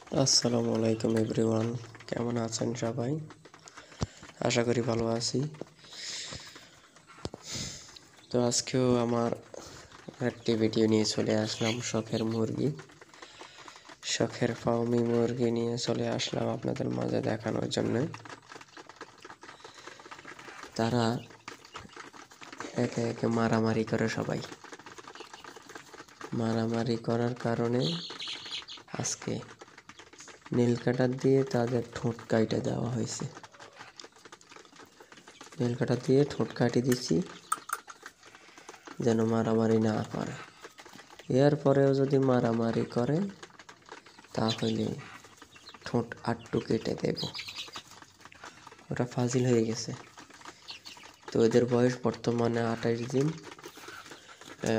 আসসালামু আলাইকুম এভরিওয়ান, কেমন আছেন সবাই? আশা করি ভালো আছি। তো আজকেও আমার একটি ভিডিও নিয়ে চলে আসলাম। শখের ফার্মি মুরগি নিয়ে চলে আসলাম আপনাদের মাঝে দেখানোর জন্য। তারা একে একে মারামারি করে, সবাই মারামারি করার কারণে আজকে নীল কাটার দিয়ে তাদের ঠোঁট কাইটে দেওয়া হয়েছে। নীল কাটার দিয়ে ঠোঁট কাটি দিচ্ছি যেন মারামারি না করে। এরপরেও যদি মারামারি করে তাহলে ঠোঁট আটটু কেটে দেব। ওটা ফাজিল হয়ে গেছে। তো এদের বয়স বর্তমানে 28 দিন।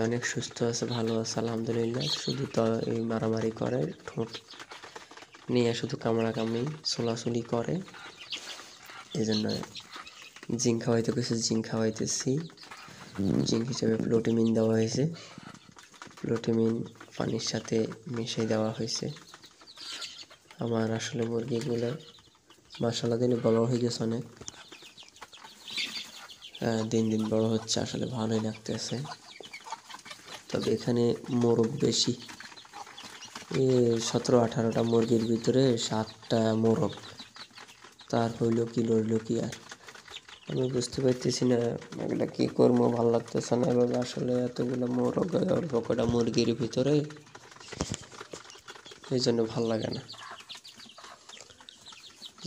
অনেক সুস্থ আছে, ভালো আছে আলহামদুলিল্লাহ। শুধু তো এই মারামারি করে, ঠোঁট নিয়ে শুধু কামড়াকামড়ি ছোলাছুলি করে। এই জন্য জিঙ্ক খাওয়াইতেছি। জিঙ্ক হিসেবে প্লোটিমিন দেওয়া হয়েছে। প্লোটিমিন পানির সাথে মিশিয়ে দেওয়া হয়েছে। আমার আসলে মুরগিগুলো মাশাআল্লাহ দিনে বড় হয়ে গেছে অনেক। দিন দিন বড় হচ্ছে, আসলে ভালোই লাগতেছে। তবে এখানে মোরগ বেশি। 17-18টা মুরগির ভিতরে 7টা মোরগ। তার হইল কি লড়ল কি আর আমি বুঝতে পারতেছি না। এগুলা কি করবো, ভালো লাগতেছে না এভাবে। আসলে এতগুলো মোরগ অল্প কটা মুরগির ভিতরে, এই জন্য ভাল লাগে না।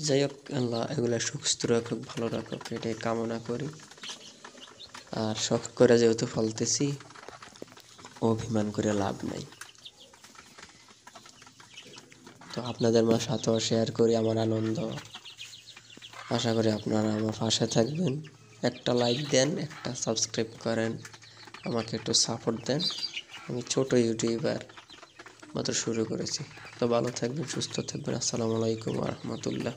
যাই হোক, আল্লাহ এগুলা সুস্থ রাখুক, ভালো রাখুক, এটাই কামনা করি। আর শখ করে যেহেতু ফলতেছি, অভিমান করে লাভ নাই। তো আপনাদের সাথেও শেয়ার করি আমার আনন্দ। আশা করি আপনারা আমার পাশে থাকবেন। একটা লাইক দেন, একটা সাবস্ক্রাইব করেন, আমাকে একটু সাপোর্ট দেন। আমি ছোট ইউটিউবার, মাত্র শুরু করেছি। তো ভালো থাকবেন, সুস্থ থাকবেন। আসসালামু আলাইকুম ওয়া রাহমাতুল্লাহ।